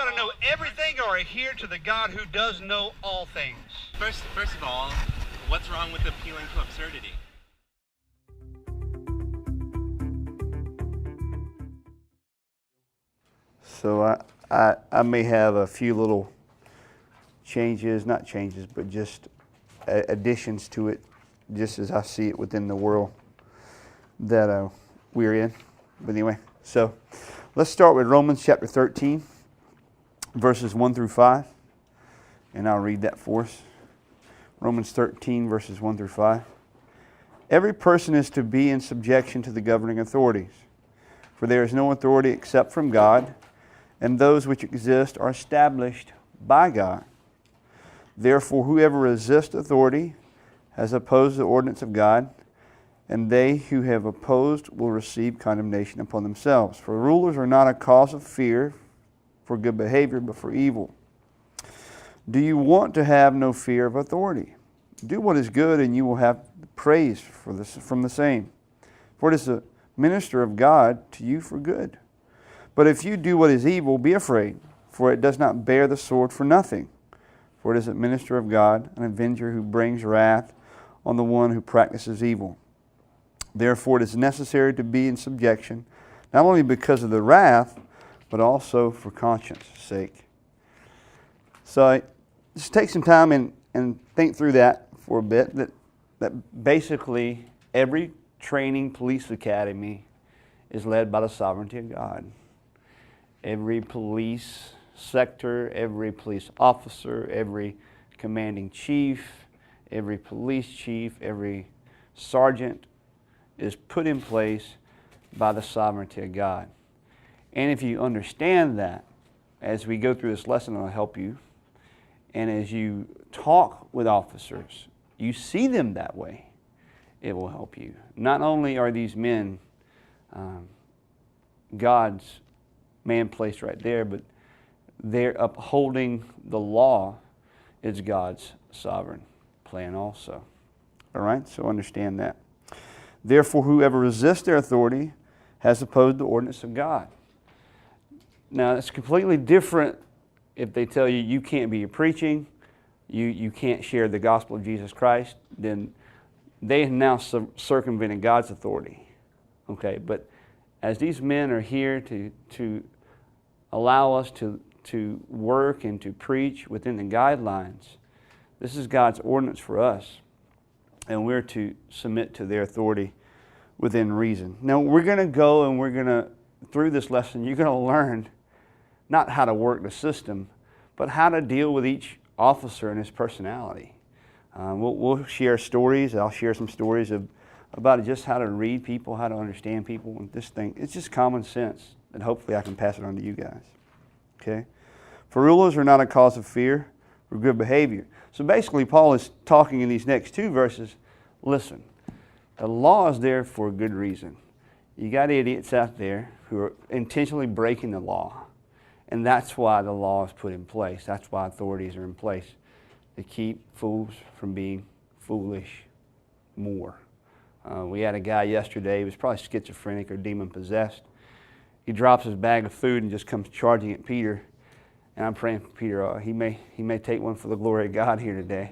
got to know everything or adhere to the God who does know all things? First of all, what's wrong with appealing to absurdity? So I may have a few little changes, not changes, but just additions to it, just as I see it within the world that we're in. But anyway, so let's start with Romans chapter 13, verses 1 through 5, and I'll read that for us. Romans 13, verses 1 through 5. Every person is to be in subjection to the governing authorities, for there is no authority except from God, and those which exist are established by God. Therefore, whoever resists authority has opposed the ordinance of God, and they who have opposed will receive condemnation upon themselves. For rulers are not a cause of fear for good behavior, but for evil. Do you want to have no fear of authority? Do what is good, and you will have praise from the same. For it is a minister of God to you for good. But if you do what is evil, be afraid, for it does not bear the sword for nothing. For it is a minister of God, an avenger who brings wrath on the one who practices evil. Therefore it is necessary to be in subjection, not only because of the wrath, but also for conscience' sake. So just take some time and think through that for a bit, that basically every training police academy is led by the sovereignty of God. Every police sector, every police officer, every commanding chief, every police chief, every sergeant is put in place by the sovereignty of God. And if you understand that, as we go through this lesson, it'll help you. And as you talk with officers, you see them that way, it will help you. Not only are these men God's man placed right there, but they're upholding the law is God's sovereign plan also. All right, so understand that. Therefore, whoever resists their authority has opposed the ordinance of God. Now, it's completely different if they tell you you can't be preaching, you can't share the gospel of Jesus Christ, then they have now circumvented God's authority. Okay, but as these men are here to allow us to work and to preach within the guidelines, this is God's ordinance for us, and we're to submit to their authority within reason. Now, we're going to go and we're going to, through this lesson, you're going to learn not how to work the system, but how to deal with each officer and his personality. We'll share stories. I'll share some stories about just how to read people, how to understand people. And this thing, it's just common sense, and hopefully I can pass it on to you guys. Okay? For rulers are not a cause of fear, for good behavior. So basically, Paul is talking in these next two verses, listen, the law is there for a good reason. You got idiots out there who are intentionally breaking the law. And that's why the law is put in place. That's why authorities are in place, to keep fools from being foolish more. We had a guy yesterday, he was probably schizophrenic or demon-possessed. He drops his bag of food and just comes charging at Peter. And I'm praying for Peter, he may take one for the glory of God here today.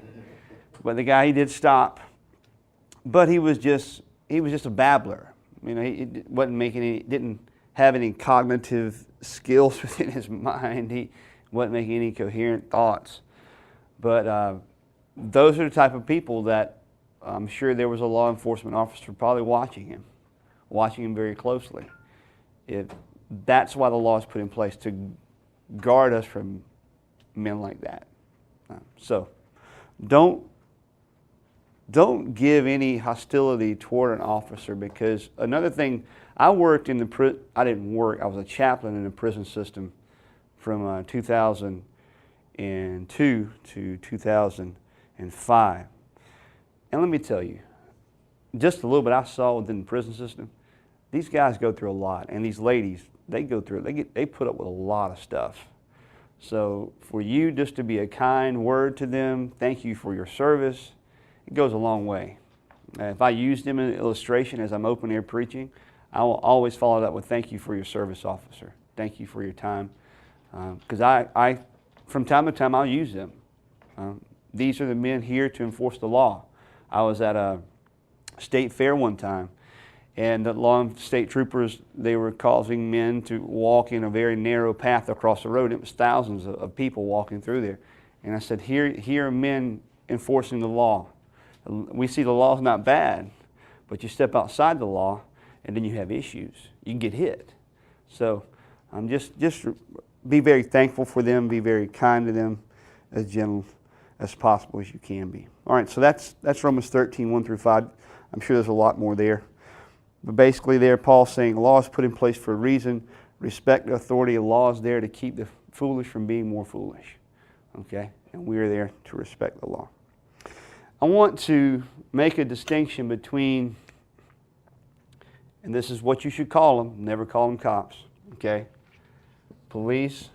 But the guy, he did stop. But he was just a babbler. You know, he didn't have any cognitive skills within his mind. He wasn't making any coherent thoughts. But those are the type of people that I'm sure there was a law enforcement officer probably watching him very closely. That's why the law is put in place, to guard us from men like that. So don't give any hostility toward an officer, because another thing, I worked in the I was a chaplain in the prison system from 2002 to 2005. And let me tell you, just a little bit I saw within the prison system, these guys go through a lot, and these ladies, they go through it. They put up with a lot of stuff. So for you just to be a kind word to them, thank you for your service, it goes a long way. If I use them in an illustration as I'm open air preaching, I will always follow that with thank you for your service, officer. Thank you for your time. Because I, from time to time, I'll use them. These are the men here to enforce the law. I was at a state fair one time, and the law state troopers, they were causing men to walk in a very narrow path across the road. It was thousands of people walking through there. And I said, here are men enforcing the law. We see the law's not bad, but you step outside the law, and then you have issues. You can get hit. So just be very thankful for them, be very kind to them, as gentle as possible as you can be. All right, so that's Romans 13, 1 through 5. I'm sure there's a lot more there. But basically there, Paul's saying law is put in place for a reason. Respect the authority of law is there to keep the foolish from being more foolish. Okay? And we are there to respect the law. I want to make a distinction between, and this is what you should call them, never call them cops, okay? Police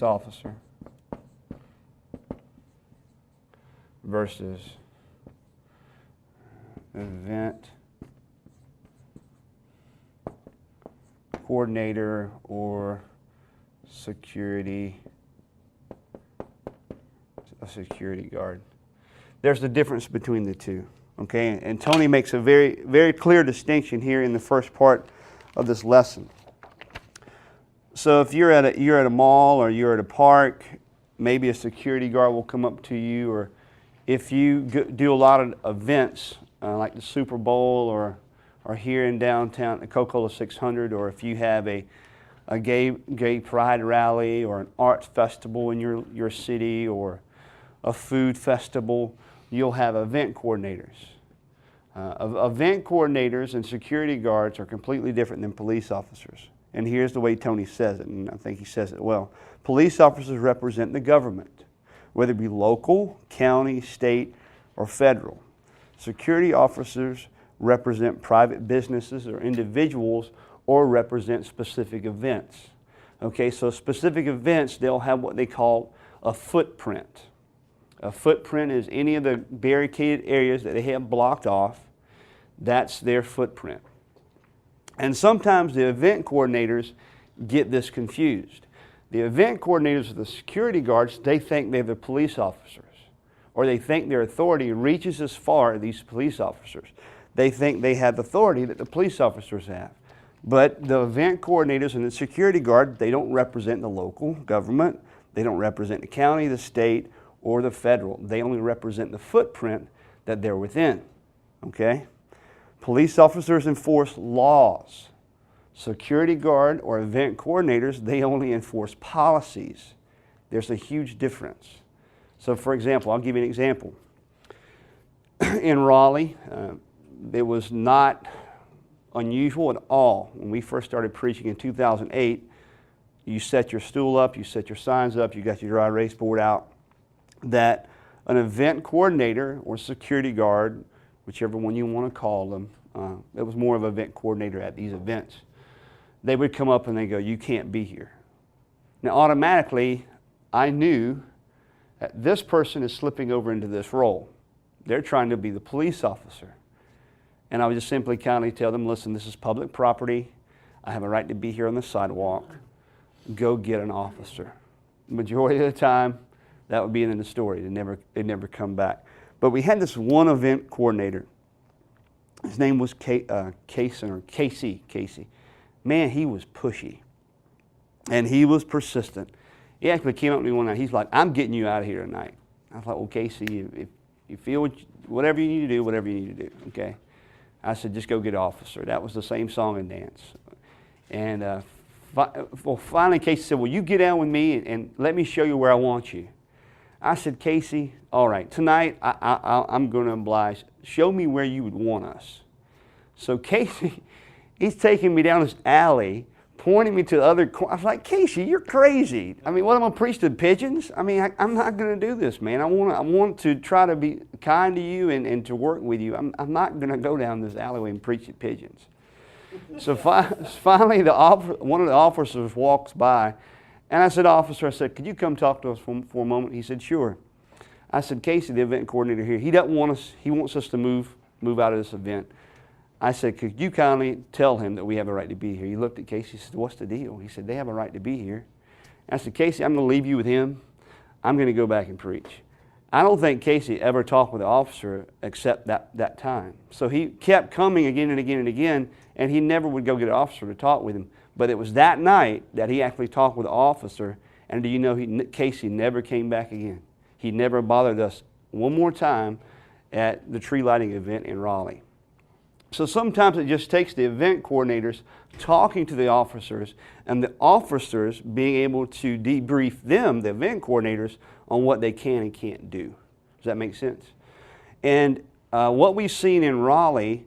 officer versus event coordinator or a security guard. There's a difference between the two, okay? And Tony makes a very, very clear distinction here in the first part of this lesson. So if you're at a mall or you're at a park, maybe a security guard will come up to you, or if you do a lot of events like the Super Bowl or here in downtown, the Coca-Cola 600, or if you have a gay pride rally or an arts festival in your city or a food festival, you'll have event coordinators. Event coordinators and security guards are completely different than police officers. And here's the way Tony says it, and I think he says it well. Police officers represent the government, whether it be local, county, state, or federal. Security officers represent private businesses or individuals or represent specific events. Okay, so specific events, they'll have what they call a footprint. A footprint is any of the barricaded areas that they have blocked off. That's their footprint. And sometimes the event coordinators get this confused. The event coordinators of the security guards, they think they're the police officers, or they think their authority reaches as far as these police officers. They think they have authority that the police officers have. But the event coordinators and the security guard, they don't represent the local government. They don't represent the county, the state, or the federal. They only represent the footprint that they're within. Okay? Police officers enforce laws. Security guard or event coordinators, they only enforce policies. There's a huge difference. So for example, I'll give you an example. In Raleigh, it was not unusual at all. When we first started preaching in 2008, you set your stool up, you set your signs up, you got your dry erase board out, that an event coordinator or security guard, whichever one you want to call them, it was more of an event coordinator at these events, they would come up and they go, "You can't be here." Now automatically, I knew that this person is slipping over into this role. They're trying to be the police officer. And I would just simply kindly tell them, "Listen, this is public property. I have a right to be here on the sidewalk. Go get an officer." Majority of the time, that would be the end of the story. They'd never come back. But we had this one event coordinator. His name was Casey. Man, he was pushy. And he was persistent. He actually came up to me one night. He's like, "I'm getting you out of here tonight." I was like, "Well, Casey, if you feel whatever you need to do, whatever you need to do, okay?" I said, "Just go get an officer." That was the same song and dance. And finally, Casey said, "Well, you get down with me and let me show you where I want you." I said, "Casey, all right, tonight I'm going to oblige. Show me where you would want us." So Casey, he's taking me down this alley, pointing me to the other corner. I was like, "Casey, you're crazy. I mean, what, am I going to preach to pigeons? I mean, I'm not going to do this, man. I want to try to be kind to you and to work with you. I'm not going to go down this alleyway and preach to pigeons." So finally, one of the officers walks by, and I said, "Officer," I said, "could you come talk to us for a moment?" He said, "Sure." I said, "Casey, the event coordinator here, he doesn't want us. He wants us to move out of this event." I said, could you kindly tell him that we have a right to be here? He looked at Casey and said, what's the deal? He said, they have a right to be here. I said, Casey, I'm going to leave you with him. I'm going to go back and preach. I don't think Casey ever talked with the officer except that time. So he kept coming again and again and again, and he never would go get an officer to talk with him. But it was that night that he actually talked with the officer, and do you know Casey never came back again. He never bothered us one more time at the tree lighting event in Raleigh. So sometimes it just takes the event coordinators talking to the officers and the officers being able to debrief them, the event coordinators, on what they can and can't do. Does that make sense? And what we've seen in Raleigh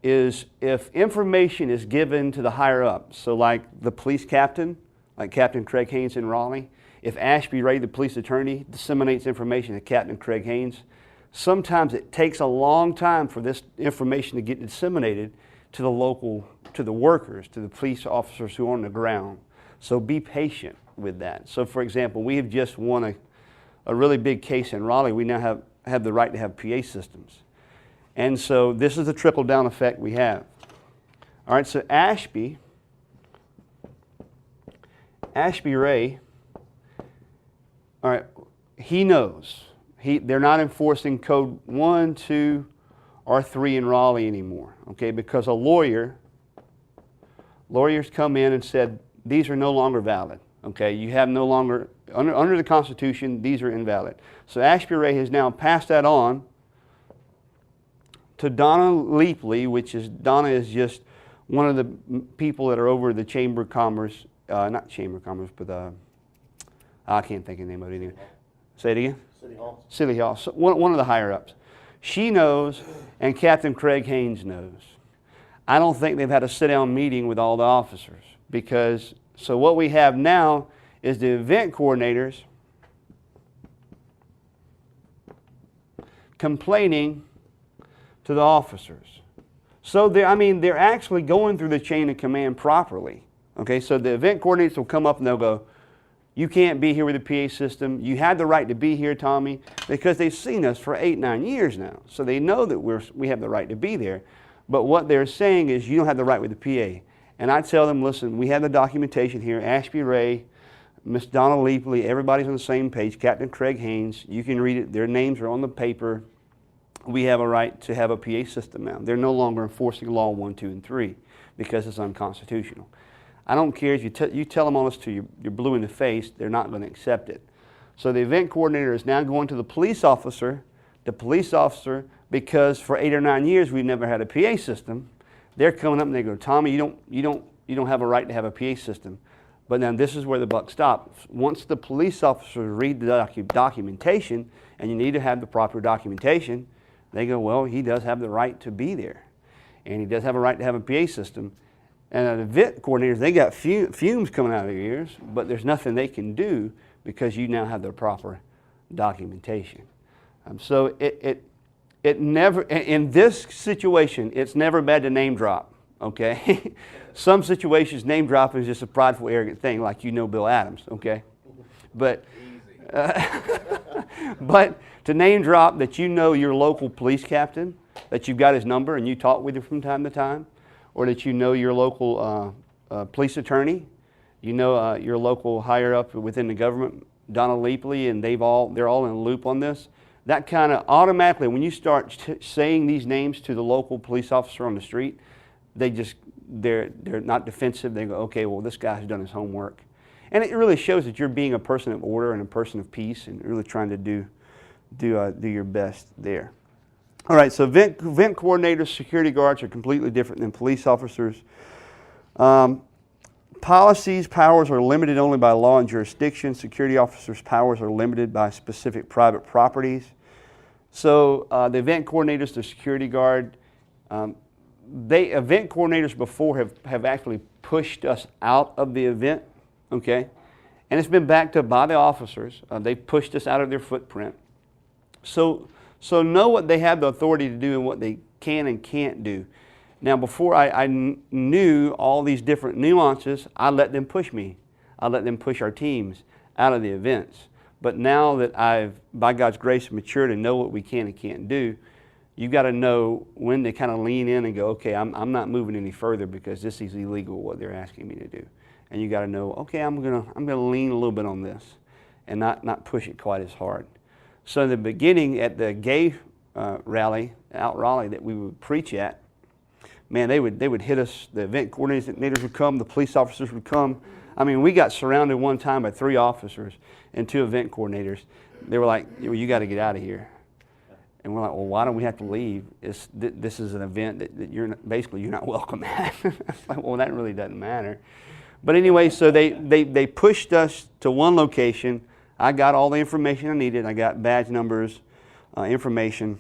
is if information is given to the higher ups, so like the police captain, like Captain Craig Haynes in Raleigh, if Ashby Ray, the police attorney, disseminates information to Captain Craig Haynes, sometimes it takes a long time for this information to get disseminated to the workers, to the police officers who are on the ground. So be patient with that. So for example, we have just won a really big case in Raleigh. We now have the right to have PA systems. And so this is the trickle-down effect we have. All right, so Ashby Ray, all right, he knows. They're not enforcing code 1, 2, or 3 in Raleigh anymore, okay, because lawyers come in and said, these are no longer valid, okay, you have no longer, under the Constitution, these are invalid. So Ashby Ray has now passed that on to Donna Leapley, Donna is just one of the people that are over the Chamber of Commerce, not Chamber of Commerce, but I can't think of the name of it anyway. Say it again? City Hall. So one of the higher ups. She knows, and Captain Craig Haynes knows. I don't think they've had a sit-down meeting with all the officers because, so what we have now is the event coordinators complaining to the officers. So they're actually going through the chain of command properly. Okay, so the event coordinators will come up and they'll go, you can't be here with the PA system. You had the right to be here, Tommy, because they've seen us for 8, 9 years now. So they know that we have the right to be there. But what they're saying is you don't have the right with the PA. And I tell them, listen, we have the documentation here. Ashby Ray, Miss Donna Leapley, everybody's on the same page. Captain Craig Haynes, you can read it. Their names are on the paper. We have a right to have a PA system now. They're no longer enforcing law 1, 2, and 3 because it's unconstitutional. I don't care if you tell them all this till you're blue in the face, they're not going to accept it. So the event coordinator is now going to the police officer, because for 8 or 9 years we've never had a PA system. They're coming up and they go, Tommy, you don't have a right to have a PA system. But now this is where the buck stops. Once the police officers read the documentation, and you need to have the proper documentation, they go, well, he does have the right to be there. And he does have a right to have a PA system. And the event coordinators, they got fumes coming out of their ears, but there's nothing they can do because you now have the proper documentation. So it never, in this situation, it's never bad to name drop, okay? Some situations, name dropping is just a prideful, arrogant thing, like you know Bill Adams, okay? But, but to name drop that you know your local police captain, that you've got his number and you talk with him from time to time, or that you know your local police attorney, you know your local higher up within the government, Donna Leapley, and they're all in a loop on this. That kind of automatically, when you start saying these names to the local police officer on the street, they're not defensive. They go, okay, well, this guy's done his homework. And it really shows that you're being a person of order and a person of peace and really trying to do your best there. All right, so event coordinators, security guards are completely different than police officers. Policies, powers are limited only by law and jurisdiction. Security officers' powers are limited by specific private properties. So the event coordinators, the security guard, event coordinators before have actually pushed us out of the event, okay? And it's been backed up by the officers. They've pushed us out of their footprint. So know what they have the authority to do and what they can and can't do. Now, before I knew all these different nuances, I let them push me. I let them push our teams out of the events. But now that I've, by God's grace, matured and know what we can and can't do, you got to know when to kind of lean in and go, okay, I'm not moving any further because this is illegal what they're asking me to do. And you got to know, okay, I'm gonna lean a little bit on this, and not push it quite as hard. So in the beginning, at the gay rally out Raleigh that we would preach at, man, they would hit us. The event coordinators would come, the police officers would come. I mean, we got surrounded one time by 3 officers and 2 event coordinators. They were like, well, you got to get out of here. And we're like, well, why don't we have to leave? This is an event that you're not welcome at. It's like, well, that really doesn't matter. But anyway, so they pushed us to one location. I got all the information I needed. I got badge numbers, information.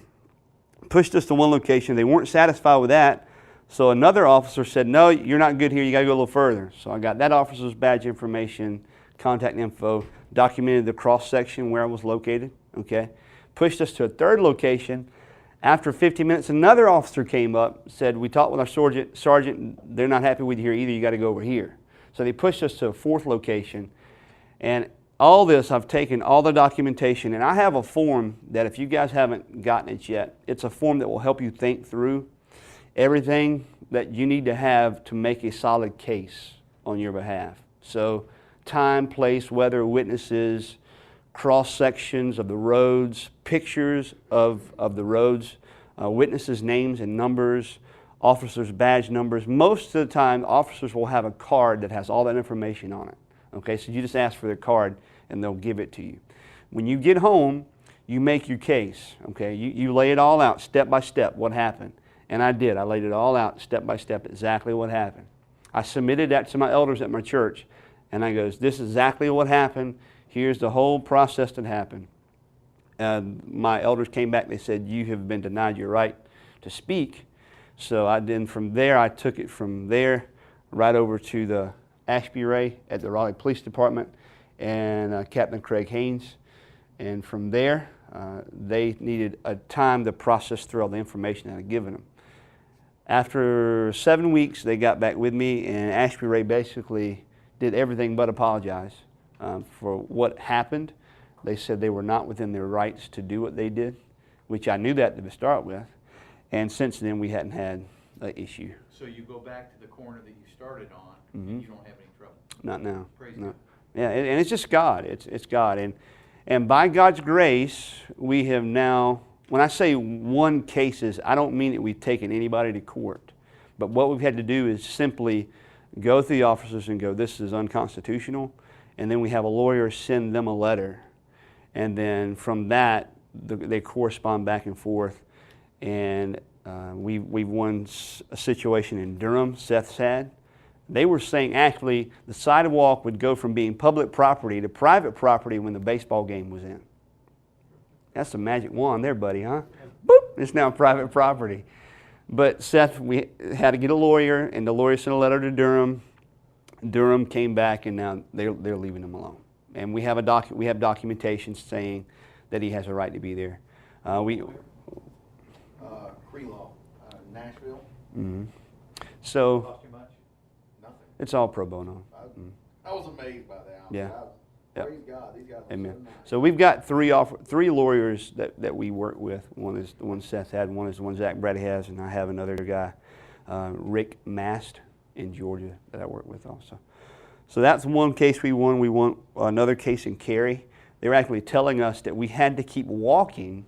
Pushed us to one location. They weren't satisfied with that. So another officer said, no, you're not good here. You got to go a little further. So I got that officer's badge information, contact info, documented the cross section where I was located. Okay. Pushed us to a third location. After 15 minutes, another officer came up, said, we talked with our sergeant, they're not happy with you here either, you got to go over here. So they pushed us to a 4th location. And all this, I've taken all the documentation, and I have a form that if you guys haven't gotten it yet, it's a form that will help you think through everything that you need to have to make a solid case on your behalf. So time, place, weather, witnesses, cross sections of the roads, pictures of the roads, witnesses' names and numbers, officers' badge numbers. Most of the time, officers will have a card that has all that information on it. Okay, so you just ask for their card and they'll give it to you. When you get home, you make your case. Okay, you lay it all out step by step what happened. And I did. I laid it all out step by step exactly what happened. I submitted that to my elders at my church, and I goes, this is exactly what happened. Here's the whole process that happened. My elders came back. They said, you have been denied your right to speak. So from there, I took it from there right over to the Ashby Ray at the Raleigh Police Department and Captain Craig Haynes. And from there, they needed a time to process through all the information I had given them. After 7 weeks, they got back with me, and Ashby Ray basically did everything but apologize for what happened. They said they were not within their rights to do what they did, which I knew that to start with. And since then, we hadn't had an issue. So you go back to the corner that you started on, and you don't have any trouble? Not now. Praise no. God. Yeah, and it's just God. It's God. And by God's grace, we have now, when I say won cases, I don't mean that we've taken anybody to court. But what we've had to do is simply go through the officers and go, this is unconstitutional. And then we have a lawyer send them a letter. And then from that, they correspond back and forth. And we've won a situation in Durham, Seth's had. They were saying actually the sidewalk would go from being public property to private property when the baseball game was in. That's the magic wand there, buddy, huh? Boop, it's now private property. But Seth, we had to get a lawyer, and the lawyer sent a letter to Durham. Durham came back, and now they're leaving him alone. And we have documentation saying that he has a right to be there. Crelaw, Nashville. Mm-hmm. So Cost you much? Nothing. it's all pro bono. I was amazed by that. Yeah. Praise God. These guys are Amen. so nice. So we've got three lawyers that we work with. One is the one Seth had, one is the one Zach Brady has, and I have another guy, Rick Mast in Georgia that I work with also. So that's one case we won. We won another case in Cary. They were actually telling us that we had to keep walking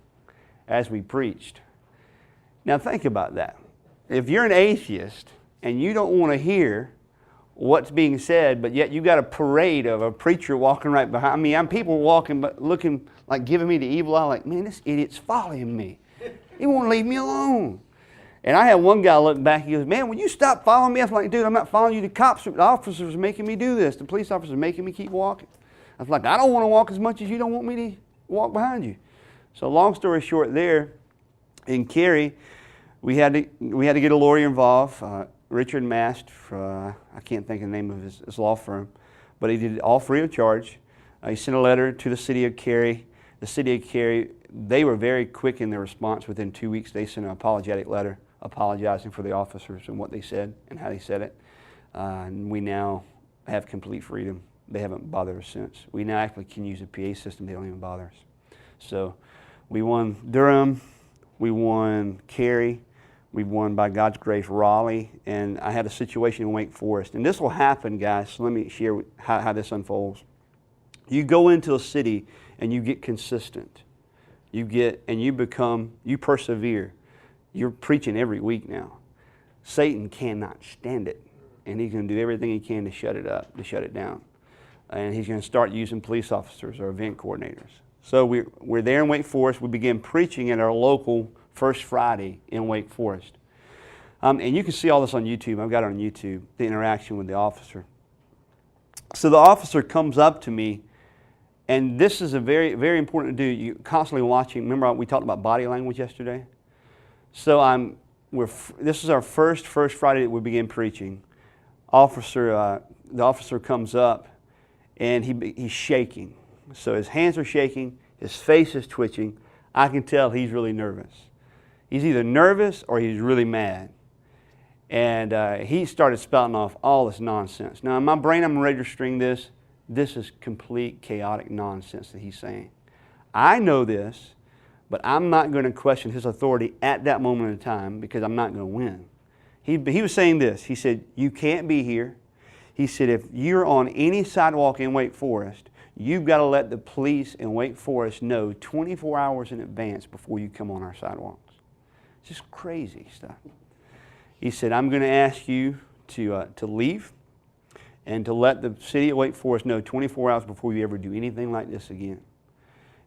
as we preached. Now think about that. If you're an atheist and you don't want to hear what's being said, but yet you got a parade of a preacher walking right behind me. I'm people walking, but looking like giving me the evil eye, like, man, this idiot's following me. He won't leave me alone. And I had one guy look back, he goes, man, will you stop following me? I was like, dude, I'm not following you. The officers are making me do this. The police officers are making me keep walking. I was like, I don't want to walk as much as you don't want me to walk behind you. So long story short there, in Cary, we had to get a lawyer involved. Richard Mast, I can't think of the name of his law firm, but he did it all free of charge. He sent a letter to the city of Cary. The city of Cary, they were very quick in their response. Within 2 weeks, they sent an apologetic letter apologizing for the officers and what they said and how they said it. And we now have complete freedom. They haven't bothered us since. We now actually can use a PA system. They don't even bother us. So we won Durham, We won Cary. We've won, by God's grace, Raleigh. And I had a situation in Wake Forest. And this will happen, guys. So let me share how this unfolds. You go into a city and you get consistent. You persevere. You're preaching every week now. Satan cannot stand it. And he's going to do everything he can to shut it up, to shut it down. And he's going to start using police officers or event coordinators. So we're there in Wake Forest. We begin preaching at our local First Friday in Wake Forest. And you can see all this on YouTube. I've got it on YouTube, the interaction with the officer. So the officer comes up to me, and this is a very, very important to do. You're constantly watching. Remember we talked about body language yesterday? So this is our first Friday that we begin preaching. The officer comes up, and he's shaking. So his hands are shaking, his face is twitching. I can tell he's really nervous. He's either nervous or he's really mad. And he started spouting off all this nonsense. Now in my brain, I'm registering this. This is complete chaotic nonsense that he's saying. I know this, but I'm not going to question his authority at that moment in time because I'm not going to win. He was saying this. He said, you can't be here. He said, if you're on any sidewalk in Wake Forest, you've got to let the police in Wake Forest know 24 hours in advance before you come on our sidewalks. It's just crazy stuff. He said, I'm going to ask you to leave and to let the city of Wake Forest know 24 hours before you ever do anything like this again.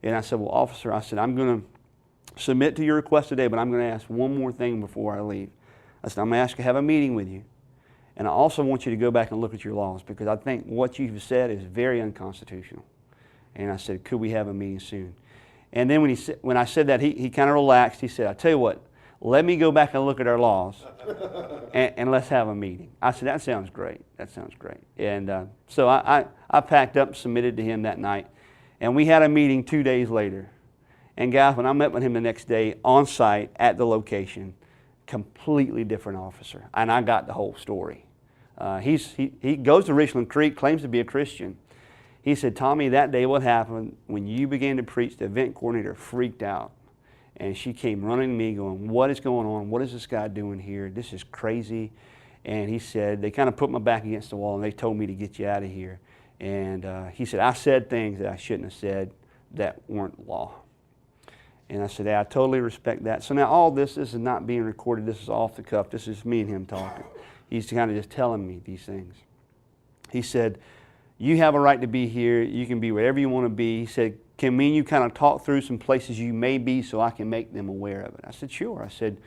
And I said, well, officer, I'm going to submit to your request today, but I'm going to ask one more thing before I leave. I said, I'm going to ask you to have a meeting with you. And I also want you to go back and look at your laws because I think what you've said is very unconstitutional. And I said, could we have a meeting soon? And then when I said that, he kind of relaxed. He said, I tell you what, let me go back and look at our laws and let's have a meeting. I said, that sounds great. That sounds great. And so I packed up, submitted to him that night. And we had a meeting 2 days later. And guys, when I met with him the next day on site at the location, completely different officer. And I got the whole story. He goes to Richland Creek, claims to be a Christian. He said, Tommy, that day what happened, when you began to preach, the event coordinator freaked out. And she came running to me going, what is going on? What is this guy doing here? This is crazy. And he said, they kind of put my back against the wall and they told me to get you out of here. And he said, I said things that I shouldn't have said that weren't law. And I said, I totally respect that. So now all this is not being recorded. This is off the cuff. This is me and him talking. He's kind of just telling me these things. He said, you have a right to be here. You can be wherever you want to be. He said, can me and you kind of talk through some places you may be so I can make them aware of it? I said, sure. I said,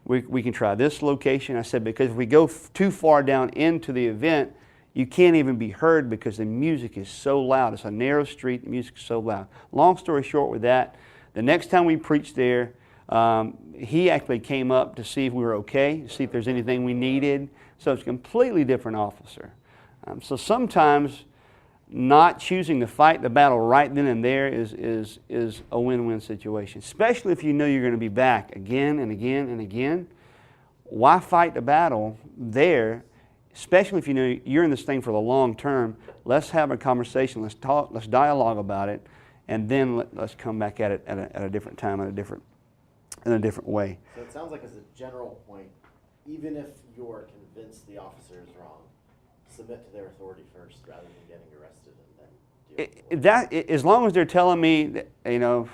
we can try this location. I said, because if we go too far down into the event, you can't even be heard because the music is so loud. It's a narrow street. The music is so loud. Long story short with that, the next time we preached there, he actually came up to see if we were okay, see if there's anything we needed. So it's a completely different officer. So sometimes not choosing to fight the battle right then and there is a win-win situation, especially if you know you're going to be back again and again and again. Why fight the battle there, especially if you know you're in this thing for the long term? Let's have a conversation, let's talk, let's dialogue about it, and then let's come back at it at a different time, in a different way. So it sounds like as a general point, even if you're convinced the officer is wrong, submit to their authority first rather than getting arrested and then deal with it. As long as they're telling me that,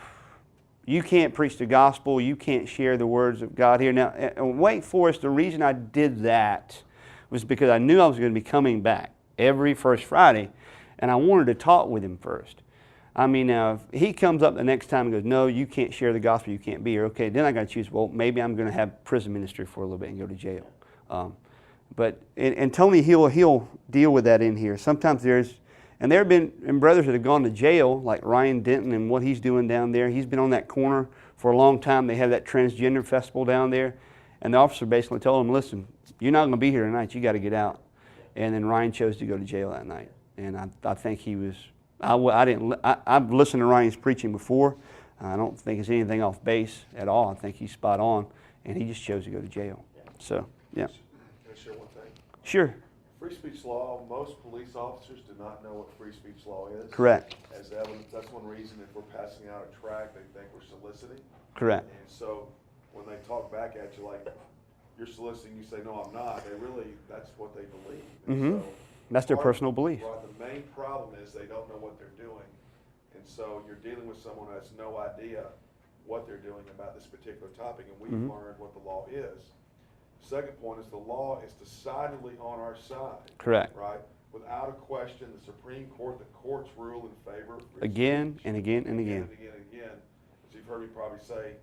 you can't preach the gospel, you can't share the words of God here. Now, at Wake Forest, the reason I did that was because I knew I was going to be coming back every first Friday, and I wanted to talk with him first. I mean, now, if he comes up the next time and goes, no, you can't share the gospel, you can't be here. Okay, then I got to choose, well, maybe I'm going to have prison ministry for a little bit and go to jail. But Tony, he'll deal with that in here. Sometimes there have been brothers that have gone to jail, like Ryan Denton and what he's doing down there. He's been on that corner for a long time. They have that transgender festival down there. And the officer basically told him, listen, you're not going to be here tonight. You got to get out. And then Ryan chose to go to jail that night. And I think he was, I've listened to Ryan's preaching before. I don't think it's anything off base at all. I think he's spot on. And he just chose to go to jail. So, yeah. Can I share one thing? Sure. Free speech law, most police officers do not know what free speech law is. Correct. As evidence, that's one reason if we're passing out a tract, they think we're soliciting. Correct. And so when they talk back at you like you're soliciting, you say, no, I'm not, that's what they believe. And so That's their part- personal belief. Right, the main problem is they don't know what they're doing. And so you're dealing with someone who has no idea what they're doing about this particular topic, and we've learned what the law is. Second point is the law is decidedly on our side. Correct. Right? Without a question, the Supreme Court, the courts rule in favor of free Again speech. and again and again. And again and again. As you've heard me probably say,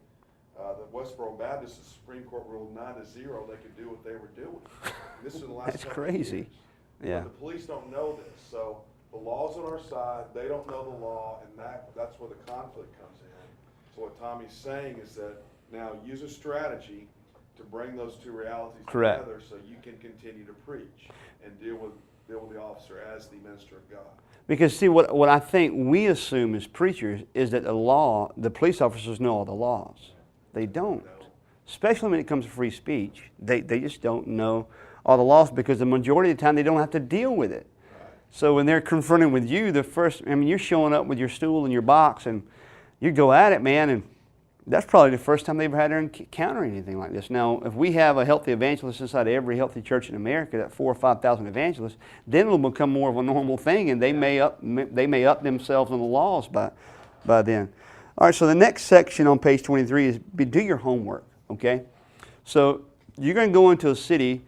the Westboro Baptist, the Supreme Court ruled 9-0, they could do what they were doing. And this is in the last That's couple of crazy. years. Yeah. But the police don't know this, so the law's on our side, they don't know the law, and that's where the conflict comes in. So what Tommy's saying is that now use a strategy to bring those two realities Correct. together so you can continue to preach and deal with the officer as the minister of God. Because see, what I think we assume as preachers is that the police officers know all the laws. They don't. Especially when it comes to free speech. They just don't know all the laws because the majority of the time they don't have to deal with it. So when they're confronting with you, you're showing up with your stool and your box and you go at it, man, and that's probably the first time they've ever had to encounter anything like this. Now, if we have a healthy evangelist inside every healthy church in America, that 4,000 or 5,000 evangelists, then it'll become more of a normal thing, and they may up themselves on the laws by then. All right, so the next section on page 23 is do your homework. Okay, so you're going to go into a city,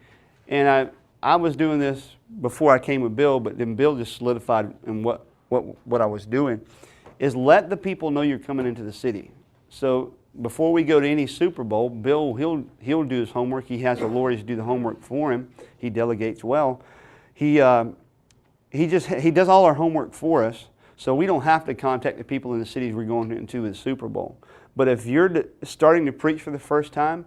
and I was doing this before I came with Bill, but then Bill just solidified in what I was doing, is let the people know you're coming into the city. So before we go to any Super Bowl, Bill, he'll do his homework. He has the lawyers do the homework for him. He delegates well. He does all our homework for us, so we don't have to contact the people in the cities we're going into the Super Bowl. But if you're starting to preach for the first time,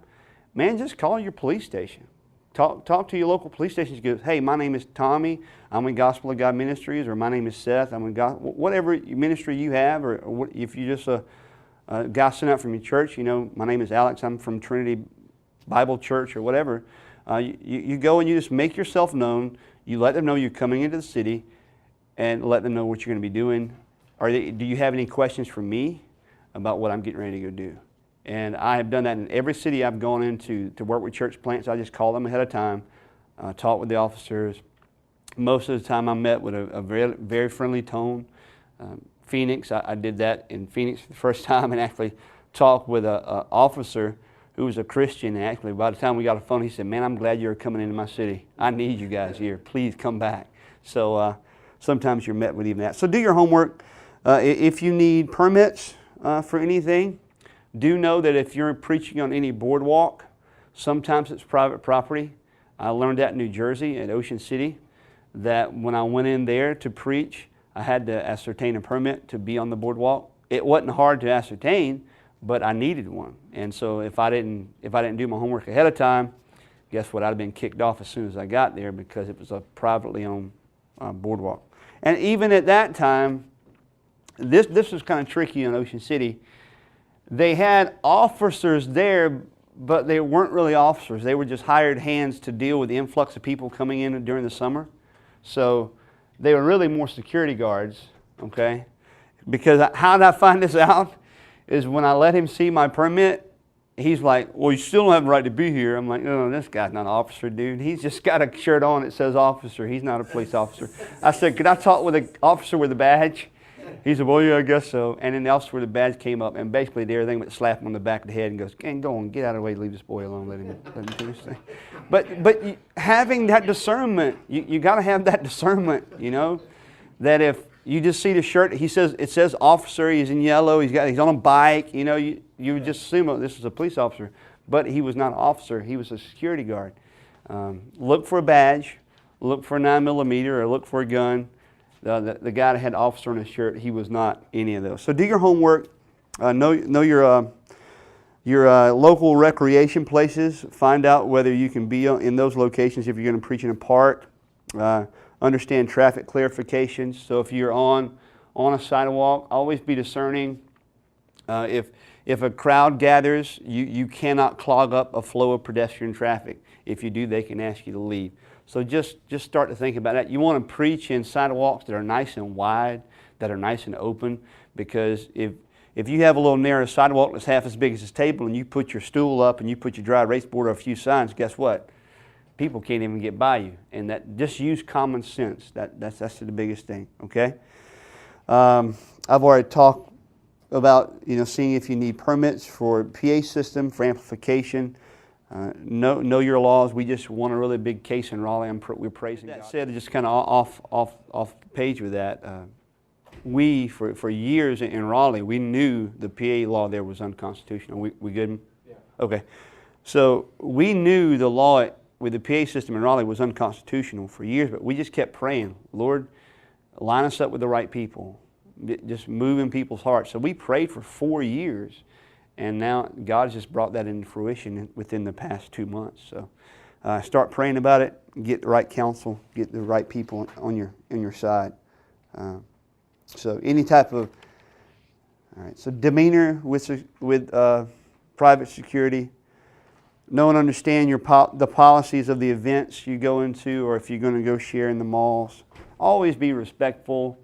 man, just call your police station. Talk to your local police station. You go, hey, my name is Tommy. I'm in Gospel of God Ministries, or my name is Seth. I'm in whatever ministry you have, or if you just a guy sent out from your church, my name is Alex. I'm from Trinity Bible Church, or whatever. You go and you just make yourself known. You let them know you're coming into the city, and let them know what you're going to be doing. Do you have any questions for me about what I'm getting ready to go do? And I have done that in every city I've gone into to work with church plants. I just call them ahead of time, talk with the officers. Most of the time I'm met with a very, very friendly tone. Phoenix, I did that in Phoenix for the first time, and actually talked with an officer who was a Christian. And actually by the time we got a phone, he said, man, I'm glad you're coming into my city. I need you guys here. Please come back. So sometimes you're met with even that. So do your homework. If you need permits for anything, do know that if you're preaching on any boardwalk, sometimes it's private property. I learned that in New Jersey at Ocean City, that when I went in there to preach, I had to ascertain a permit to be on the boardwalk. It wasn't hard to ascertain, but I needed one. And so if I didn't do my homework ahead of time, guess what? I'd have been kicked off as soon as I got there because it was a privately owned boardwalk. And even at that time, this was kind of tricky in Ocean City. They had officers there, but they weren't really officers. They were just hired hands to deal with the influx of people coming in during the summer. So they were really more security guards, okay? Because how did I find this out? Is when I let him see my permit, he's like, well, you still don't have the right to be here. I'm like, no, this guy's not an officer, dude. He's just got a shirt on that says officer. He's not a police officer. I said, could I talk with an officer with a badge? He said, well, yeah, I guess so. And then the officer with the badge came up and basically did everything but slap him on the back of the head and goes, go on, get out of the way, leave this boy alone, let him do his thing. But having that discernment, you got to have that discernment, that if you just see the shirt, it says officer, he's in yellow, he's on a bike, you would just assume, oh, this is a police officer. But he was not an officer, he was a security guard. Look for a badge, look for a 9mm, or look for a gun. The guy that had officer on his shirt, he was not any of those. So do your homework. Know your local recreation places. Find out whether you can be in those locations if you're going to preach in a park. Understand traffic clarifications. So if you're on a sidewalk, always be discerning. If a crowd gathers, you cannot clog up a flow of pedestrian traffic. If you do, they can ask you to leave. So just start to think about that. You want to preach in sidewalks that are nice and wide, that are nice and open, because if If you have a little narrow sidewalk that's half as big as this table and you put your stool up and you put your dry erase board or a few signs, guess what? People can't even get by you. And that, just use common sense. That's the biggest thing, okay? I've already talked about, seeing if you need permits for PA system, for amplification. Know your laws. We just won a really big case in Raleigh. We're praising God. That said, just kind of off page with that, we, for years in Raleigh, we knew the PA law there was unconstitutional. We good? Yeah. Okay. So we knew the law with the PA system in Raleigh was unconstitutional for years, but we just kept praying, Lord, line us up with the right people. Just move in people's hearts. So we prayed for 4 years, and now God has just brought that into fruition within the past 2 months. So start praying about it, get the right counsel, get the right people on your side. So any type of, all right, so demeanor with private security. Know and understand the policies of the events you go into, or if you're going to go share in the malls. Always be respectful.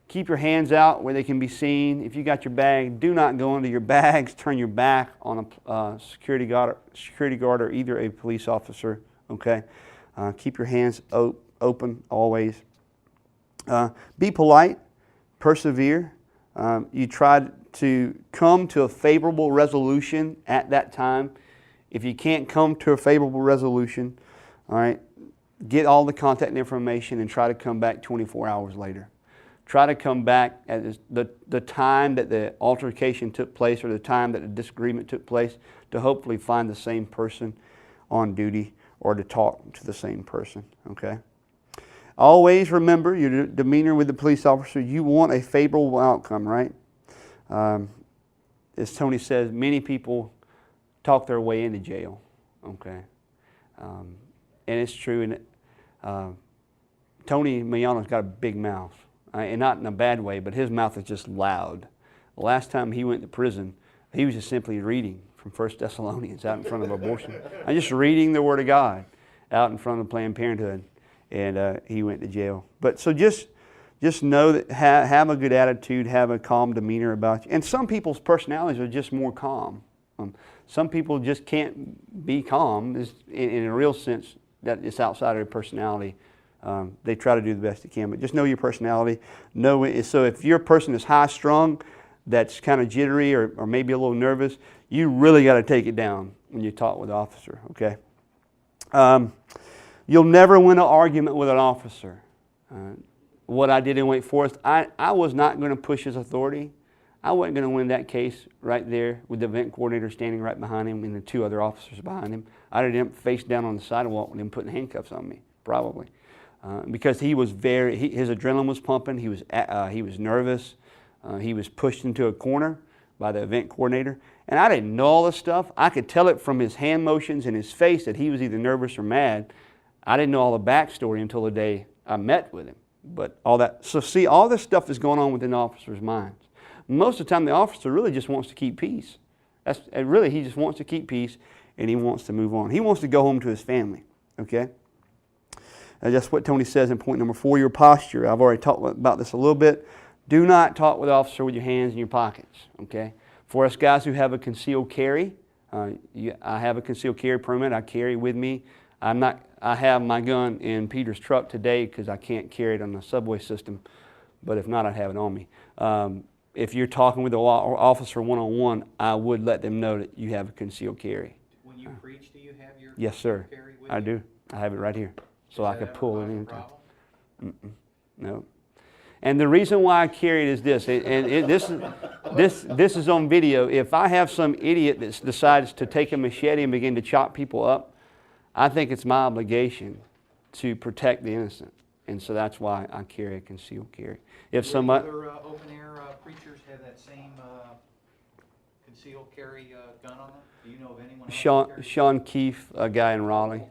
Keep your hands out where they can be seen. If you got your bag, do not go into your bags. Turn your back on a security guard or either a police officer. Okay, keep your hands open always. Be polite. Persevere. You try to come to a favorable resolution at that time. If you can't come to a favorable resolution, all right, get all the contact information and try to come back 24 hours later. Try to come back at the time that the altercation took place or the time that the disagreement took place to hopefully find the same person on duty or to talk to the same person, okay? Always remember your demeanor with the police officer. You want a favorable outcome, right? As Tony says, many people talk their way into jail, okay? And it's true. And Tony Mayano's got a big mouth, and not in a bad way, but his mouth is just loud. The last time he went to prison, he was just simply reading from 1 Thessalonians out in front of abortion. I'm just reading the Word of God out in front of Planned Parenthood. And he went to jail. But so just know that have a good attitude, have a calm demeanor about you. And some people's personalities are just more calm. Some people just can't be calm in a real sense that it's outside of their personality. They try to do the best they can, but just know your personality. So if you're a person that's high strung, that's kind of jittery or maybe a little nervous, you really got to take it down when you talk with the officer, okay? You'll never win an argument with an officer. What I did in Wake Forest, I was not going to push his authority. I wasn't going to win that case right there with the event coordinator standing right behind him and the 2 other officers behind him. I'd have him face down on the sidewalk with him putting handcuffs on me, probably. Because he was his adrenaline was pumping, he was nervous, he was pushed into a corner by the event coordinator. And I didn't know all this stuff. I could tell it from his hand motions and his face that he was either nervous or mad. I didn't know all the backstory until the day I met with him. But all that, so see, all this stuff is going on within the officer's minds. Most of the time, the officer really just wants to keep peace. He just wants to keep peace, and he wants to move on. He wants to go home to his family, okay? That's what Tony says in point number 4, your posture. I've already talked about this a little bit. Do not talk with the officer with your hands in your pockets, okay? For us guys who have a concealed carry, I have a concealed carry permit. I carry with me. I have my gun in Peter's truck today because I can't carry it on the subway system, but if not, I'd have it on me. If you're talking with the officer one-on-one, I would let them know that you have a concealed carry. When you preach, do you have your yes, sir. carry with I you? do. I have it right here, so I could pull it in. anytime. No. And the reason why I carry it is this, and this is on video. If I have some idiot that decides to take a machete and begin to chop people up, I think it's my obligation to protect the innocent. And so that's why I carry a concealed carry. If somebody other open-air preachers have that same concealed carry gun on them? Do you know of anyone else? Sean Keefe, a guy in Raleigh,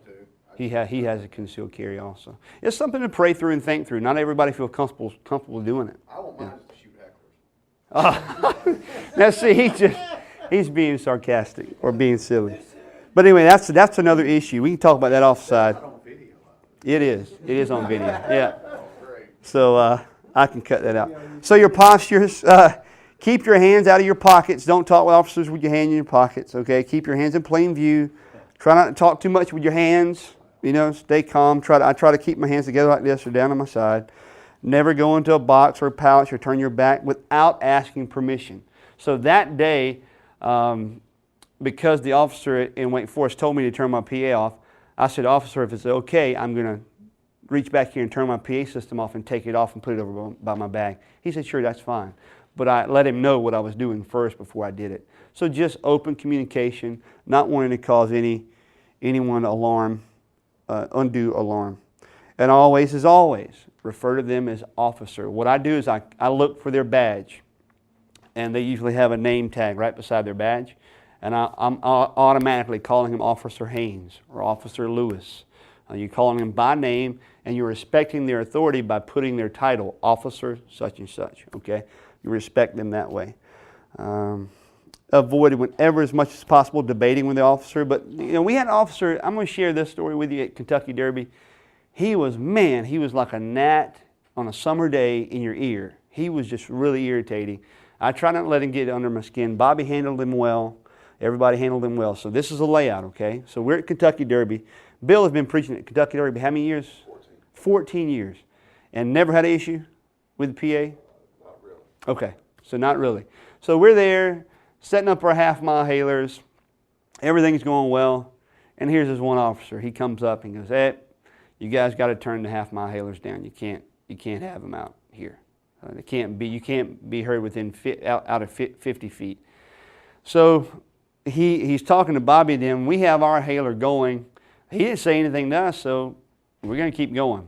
he has a concealed carry also. It's something to pray through and think through. Not everybody feels comfortable doing it. I won't mind to shoot hecklers. Now see, he's being sarcastic or being silly. But anyway, that's another issue. We can talk about that offside. It's not on video. It is. It is on video. Yeah. So I can cut that out. So your postures, Keep your hands out of your pockets. Don't talk with officers with your hand in your pockets, okay? Keep your hands in plain view. Try not to talk too much with your hands. You know, stay calm. I try to keep my hands together like this or down on my side. Never go into a box or a pouch or turn your back without asking permission. So that day, because the officer in Wake Forest told me to turn my PA off, I said, officer, if it's okay, I'm going to reach back here and turn my PA system off and take it off and put it over by my bag. He said, sure, that's fine. But I let him know what I was doing first before I did it. So just open communication, not wanting to cause anyone alarm, undue alarm. And always, as always, refer to them as officer. What I do is I look for their badge. And they usually have a name tag right beside their badge. And I'm automatically calling him Officer Haynes or Officer Lewis. You're calling them by name, and you're respecting their authority by putting their title, Officer such and such, okay? You respect them that way. Avoid, whenever as much as possible, debating with the officer. But, you know, we had an officer, I'm going to share this story with you at Kentucky Derby. He was like a gnat on a summer day in your ear. He was just really irritating. I try not to let him get under my skin. Bobby handled him well. Everybody handled him well. So this is a layout, okay? So we're at Kentucky Derby. Bill has been preaching at Kentucky Derby how many years? 14 years. And never had an issue with the PA? Not really. Okay, so not really. So we're there, setting up our half-mile hailers. Everything's going well. And here's this one officer. He comes up and goes, hey, you guys got to turn the half-mile hailers down. You can't have them out here. You can't be heard within out of 50 feet. So he's talking to Bobby then. We have our hailer going. He didn't say anything to us, so we're going to keep going.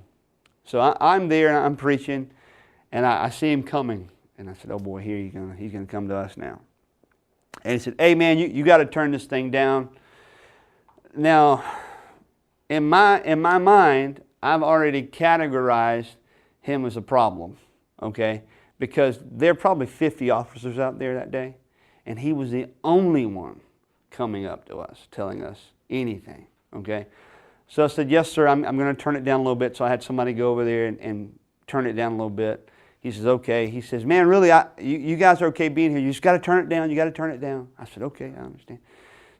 So I'm there and I'm preaching, and I see him coming. And I said, oh boy, he's going to come to us now. And he said, hey man, you got to turn this thing down. Now, in my mind, I've already categorized him as a problem, okay? Because there are probably 50 officers out there that day, and he was the only one coming up to us, telling us anything, okay? So I said, yes, sir, I'm going to turn it down a little bit. So I had somebody go over there and turn it down a little bit. He says, okay. He says, man, really, you guys are okay being here. You just got to turn it down. You got to turn it down. I said, okay, I understand.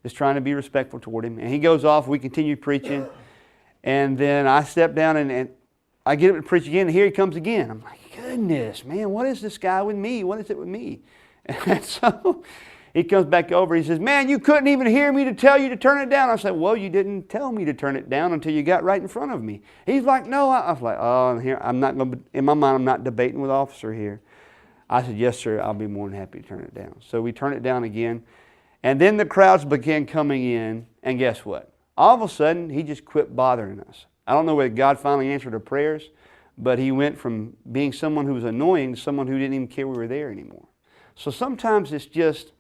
Just trying to be respectful toward him. And he goes off. We continue preaching. And then I step down and I get up to preach again. And here he comes again. I'm like, goodness, man, what is this guy with me? What is it with me? And so he comes back over. He says, man, you couldn't even hear me to tell you to turn it down. I said, well, you didn't tell me to turn it down until you got right in front of me. He's like, no. I was like, oh, here, I'm not going to, in my mind, I'm not debating with officer here. I said, yes, sir, I'll be more than happy to turn it down. So we turn it down again. And then the crowds began coming in. And guess what? All of a sudden, he just quit bothering us. I don't know whether God finally answered our prayers, but he went from being someone who was annoying to someone who didn't even care we were there anymore. So sometimes it's just,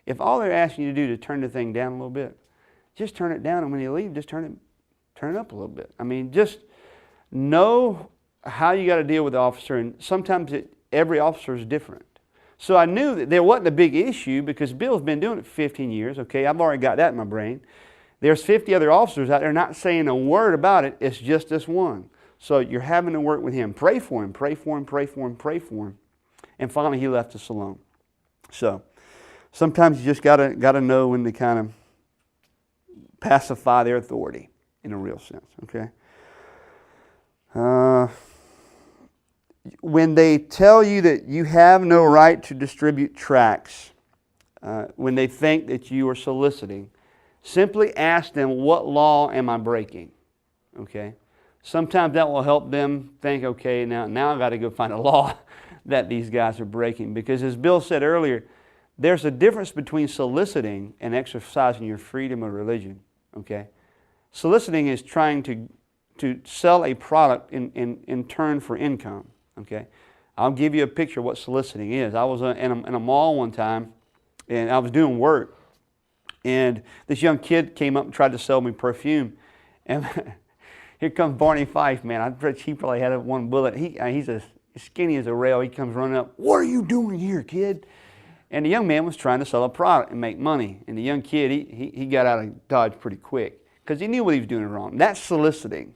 if all they're asking you to do to turn the thing down a little bit, just turn it down, and when you leave, just turn it up a little bit. I mean, just know how you got to deal with the officer, and sometimes every officer is different. So I knew that there wasn't a big issue because Bill's been doing it for 15 years. Okay, I've already got that in my brain. There's 50 other officers out there not saying a word about it. It's just this one. So you're having to work with him. Pray for him, pray for him, pray for him, pray for him. And finally, he left us alone. So sometimes you just gotta know when to kind of pacify their authority in a real sense. Okay. When they tell you that you have no right to distribute tracts, when they think that you are soliciting, simply ask them, what law am I breaking? Okay. Sometimes that will help them think, okay, now I've got to go find a law that these guys are breaking. Because as Bill said earlier, there's a difference between soliciting and exercising your freedom of religion. Okay. Soliciting is trying to sell a product in turn for income. Okay. I'll give you a picture of what soliciting is. I was in a mall one time, and I was doing work. And this young kid came up and tried to sell me perfume. And here comes Barney Fife, man. I bet he probably had one bullet. He's as skinny as a rail. He comes running up. What are you doing here, kid? And the young man was trying to sell a product and make money. And the young kid, he got out of Dodge pretty quick because he knew what he was doing wrong. That's soliciting.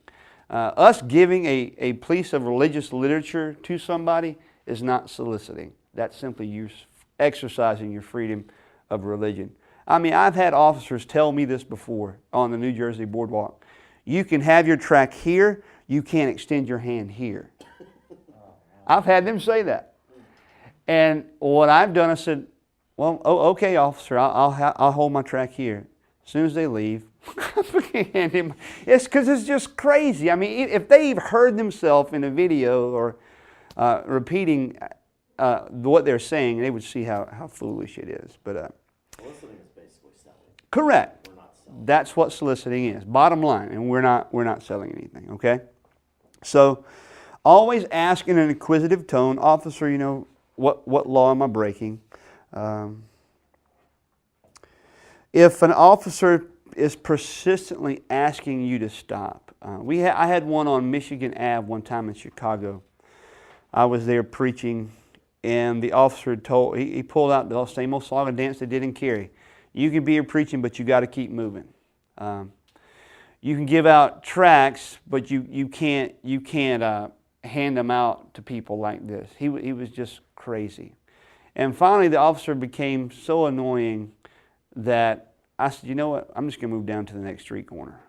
Us giving a piece of religious literature to somebody is not soliciting. That's simply you exercising your freedom of religion. I mean, I've had officers tell me this before on the New Jersey boardwalk. You can have your track here, you can't extend your hand here. I've had them say that. And what I've done, I said, well, okay, officer, I'll hold my track here. As soon as they leave, it's because it's just crazy. I mean, if they've heard themselves in a video or repeating what they're saying, they would see how foolish it is. But Soliciting is basically selling. correct. We're not selling. That's what soliciting is. Bottom line, and we're not selling anything. Okay. So, always ask in an inquisitive tone, officer. You know, what law am I breaking? If an officer is persistently asking you to stop, I had one on Michigan Ave one time in Chicago. I was there preaching, and the officer he pulled out the same old song and dance they did in Cary. You can be here preaching, but you got to keep moving. You can give out tracts, but you can't hand them out to people like this. He was just crazy. And finally, the officer became so annoying that I said, you know what, I'm just going to move down to the next street corner.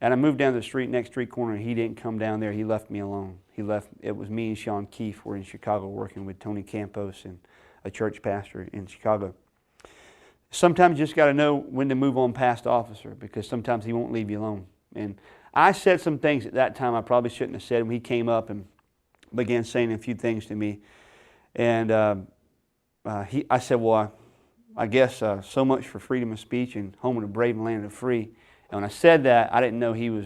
And I moved down to the next street corner, and he didn't come down there. He left me alone. It was me and Sean Keefe were in Chicago working with Tony Campos and a church pastor in Chicago. Sometimes you just got to know when to move on past the officer, because sometimes he won't leave you alone. And I said some things at that time I probably shouldn't have said when he came up and began saying a few things to me. And I said, well, I guess so much for freedom of speech and home of the brave and land of the free. And when I said that, I didn't know he was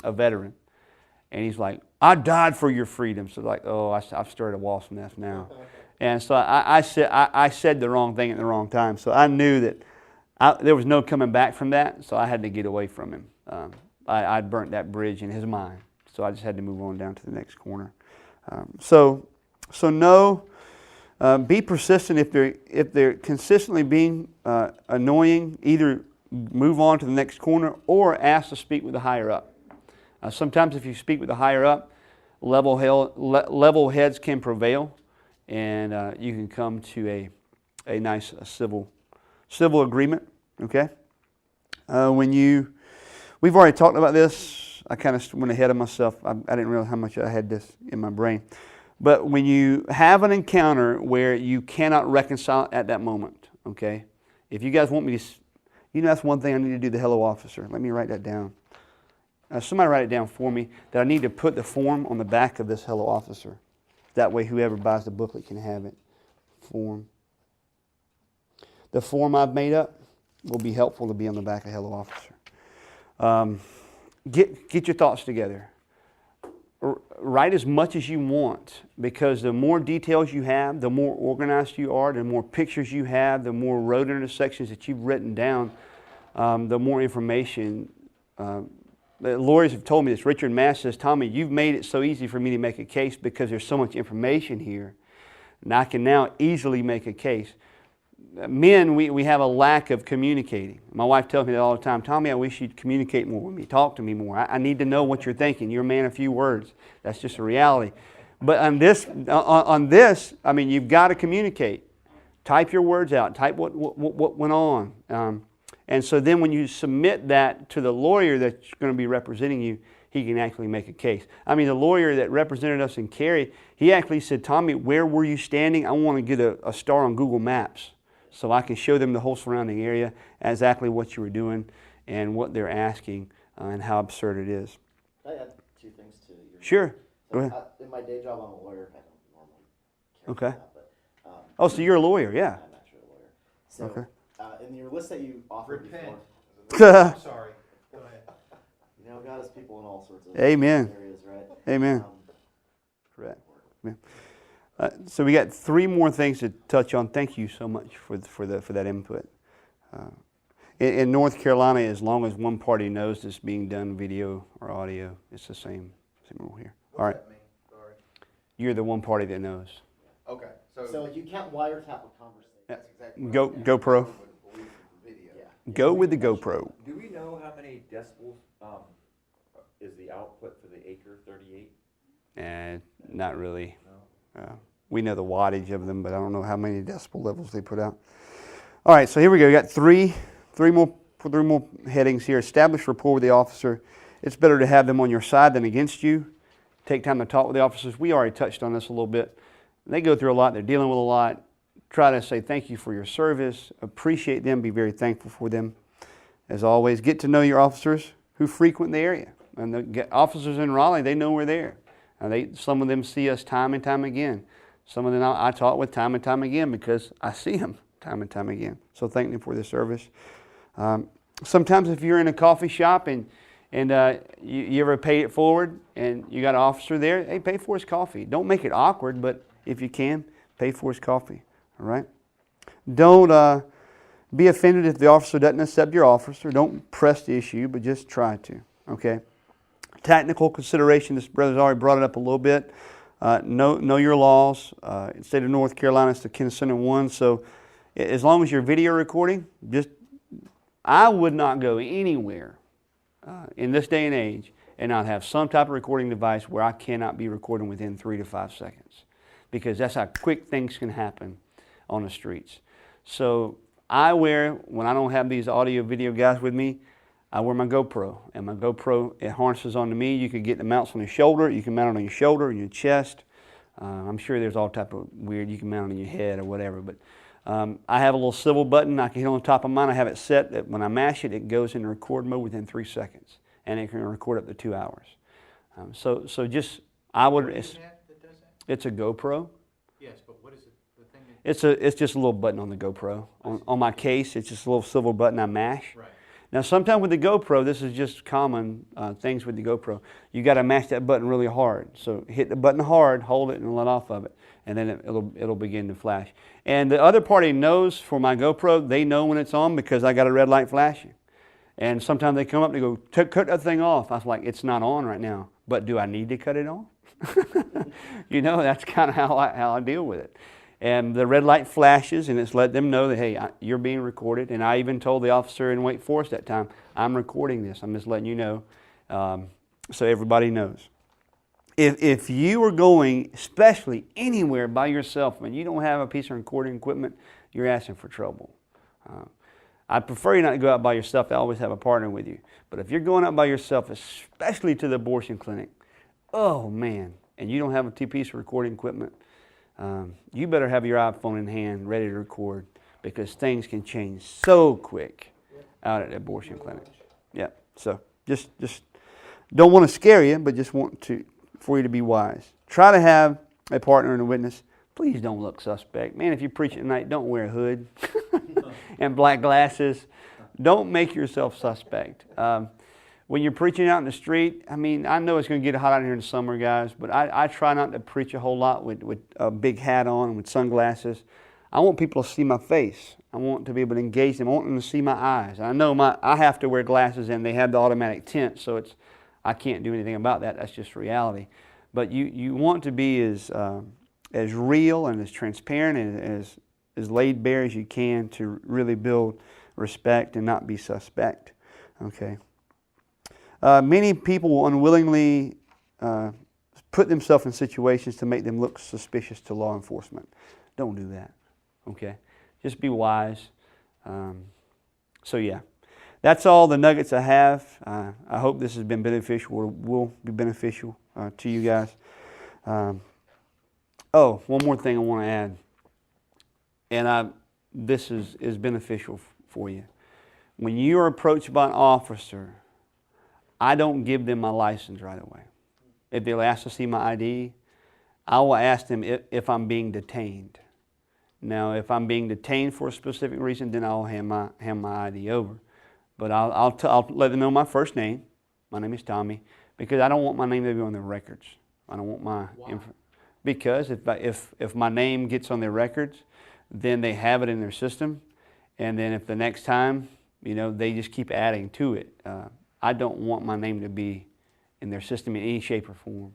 a veteran. And he's like, I died for your freedom. So like, oh, I've stirred a wasp nest now. And so I said the wrong thing at the wrong time. So I knew that there was no coming back from that. So I had to get away from him. I'd burnt that bridge in his mind. So I just had to move on down to the next corner. So no. Be persistent if they're consistently being annoying. Either move on to the next corner or ask to speak with the higher up. Sometimes if you speak with the higher up, level heads can prevail, and you can come to a nice civil agreement. Okay. We've already talked about this. I kind of went ahead of myself. I didn't realize how much I had this in my brain. But when you have an encounter where you cannot reconcile at that moment, okay? If you guys want me to, that's one thing I need to do, the hello officer. Let me write that down. Somebody write it down for me, that I need to put the form on the back of this hello officer. That way whoever buys the booklet can have it. Form. The form I've made up will be helpful to be on the back of hello officer. Get your thoughts together. Write as much as you want, because the more details you have, the more organized you are, the more pictures you have, the more road intersections that you've written down, the more information. The lawyers have told me this. Richard Mass says, Tommy, you've made it so easy for me to make a case because there's so much information here, and I can now easily make a case. Men, we have a lack of communicating. My wife tells me that all the time. Tommy, I wish you'd communicate more with me. Talk to me more. I need to know what you're thinking. You're a man of few words. That's just a reality. But on this, I mean, you've got to communicate. Type your words out. Type what went on. And so then when you submit that to the lawyer that's going to be representing you, he can actually make a case. I mean, the lawyer that represented us in Cary, he actually said, Tommy, where were you standing? I want to get a star on Google Maps, so I can show them the whole surrounding area, exactly what you were doing and what they're asking and how absurd it is. Can I add two things to your... Sure. So, Go ahead. in my day job, I'm a lawyer. I don't normally care Okay. about that, but... Oh, so you're a lawyer, yeah. I'm actually a lawyer. So, Okay. in your list that you offered Repent. before... I'm sorry. Go ahead. God has people in all sorts of Amen. areas, right? Amen. Correct. Amen. So we got three more things to touch on. Thank you so much for that input. In North Carolina, as long as one party knows it's being done video or audio, it's the same rule here. All right. What does that mean? Sorry. You're the one party that knows. Okay, So you can't wiretap a conversation. that's exactly what Go I was GoPro. with the police with the video. Yeah. Go with the GoPro. Do we know how many decibels is the output for the Acre 38? Not really. No. We know the wattage of them, but I don't know how many decibel levels they put out. All right, so here we go. We got three more headings here. Establish rapport with the officer. It's better to have them on your side than against you. Take time to talk with the officers. We already touched on this a little bit. They go through a lot. They're dealing with a lot. Try to say thank you for your service. Appreciate them. Be very thankful for them. As always, get to know your officers who frequent the area. And the officers in Raleigh, they know we're there. Some of them see us time and time again. Some of them I talk with time and time again because I see them time and time again. So thank them for their service. Sometimes if you're in a coffee shop and you ever pay it forward and you got an officer there, hey, pay for his coffee. Don't make it awkward, but if you can, pay for his coffee. All right? Don't be offended if the officer doesn't accept your offer. Don't press the issue, but just try to. Okay? Technical consideration, this brother's already brought it up a little bit. Know your laws. In the state of North Carolina, it's the Consent 1. So as long as you're video recording, I would not go anywhere in this day and age and not have some type of recording device where I cannot be recording within 3 to 5 seconds, because that's how quick things can happen on the streets. So when I don't have these audio video guys with me, I wear my GoPro, and my GoPro, it harnesses onto me. You can get the mounts on your shoulder. You can mount it on your shoulder and your chest. I'm sure there's all type of weird, you can mount it on your head or whatever, but I have a little swivel button I can hit on the top of mine. I have it set that when I mash it, it goes into record mode within 3 seconds, and it can record up to 2 hours. I would. What is that does that? It's a GoPro. Yes, but what is it? The thing It's just a little button on the GoPro. On my case, it's just a little swivel button I mash. Right. Now, sometimes with the GoPro, this is just common things with the GoPro. You got to mash that button really hard. So hit the button hard, hold it, and let off of it, and then it'll begin to flash. And the other party knows for my GoPro, they know when it's on because I got a red light flashing. And sometimes they come up and they go, cut that thing off. I was like, it's not on right now, but do I need to cut it off? That's kind of how I deal with it. And the red light flashes, and it's let them know that, hey, you're being recorded. And I even told the officer in Wake Forest that time, I'm recording this. I'm just letting you know so everybody knows. If you are going, especially anywhere by yourself, and you don't have a piece of recording equipment, you're asking for trouble. I'd prefer you not to go out by yourself. To always have a partner with you. But if you're going out by yourself, especially to the abortion clinic, oh, man, and you don't have a piece of recording equipment, you better have your iPhone in hand ready to record, because things can change so quick out at the abortion clinic. Yeah, so just don't want to scare you, but just want for you to be wise. Try to have a partner and a witness. Please don't look suspect. Man, if you preach at night, don't wear a hood and black glasses. Don't make yourself suspect. When you're preaching out in the street, I know it's going to get hot out here in the summer, guys, but I try not to preach a whole lot with a big hat on and with sunglasses. I want people to see my face. I want to be able to engage them. I want them to see my eyes. I know I have to wear glasses, and they have the automatic tint, so I can't do anything about that. That's just reality. But you want to be as real and as transparent and as laid bare as you can to really build respect and not be suspect. Okay. Many people will unwillingly put themselves in situations to make them look suspicious to law enforcement. Don't do that, okay? Just be wise. That's all the nuggets I have. I hope this has been beneficial or will be beneficial to you guys. One more thing I want to add, and this is beneficial for you. When you are approached by an officer, I don't give them my license right away. If they'll ask to see my ID, I will ask them if I'm being detained. Now, if I'm being detained for a specific reason, then I'll hand my ID over. But I'll let them know my first name. My name is Tommy, because I don't want my name to be on their records. I don't want my because if my name gets on their records, then they have it in their system, and then if the next time, they just keep adding to it. I don't want my name to be in their system in any shape or form,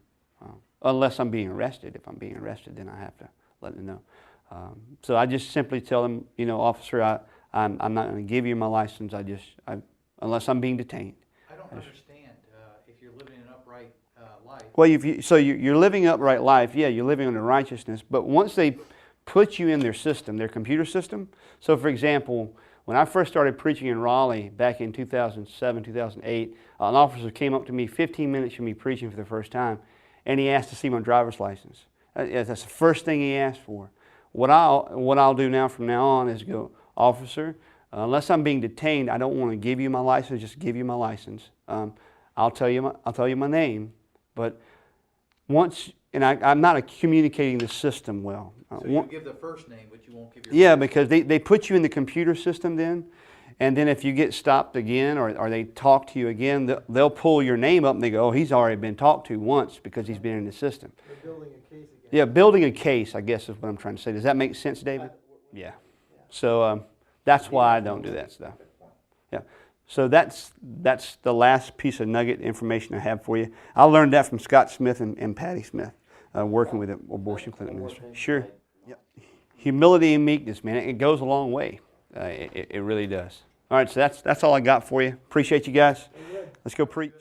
unless I'm being arrested. If I'm being arrested, then I have to let them know. So I just simply tell them, officer, I'm not going to give you my license. Unless I'm being detained. I don't understand if you're living an upright life. life. Well, you're living upright life. Yeah, you're living under righteousness. But once they put you in their system, their computer system. So, for example, when I first started preaching in Raleigh back in 2007, 2008, an officer came up to me 15 minutes from me preaching for the first time, and he asked to see my driver's license. That's the first thing he asked for. What I'll do now from now on is go, officer, unless I'm being detained, I don't want to give you my license. Just give you my license. I'll tell you my name, but once, and I'm not communicating the system well. So you give the first name, but you won't give your... Yeah, last because they put you in the computer system then, and then if you get stopped again or they talk to you again, they'll pull your name up and they go, oh, he's already been talked to once because he's been in the system. They're building a case again. Yeah, building a case, I guess is what I'm trying to say. Does that make sense, David? Yeah. So that's why I don't do that stuff. Yeah. So that's the last piece of nugget information I have for you. I learned that from Scott Smith and Patty Smith, working with the abortion clinic ministry. Sure. Yep. Humility and meekness, man, it goes a long way. It really does. All right, so that's all I got for you. Appreciate you guys. Let's go preach.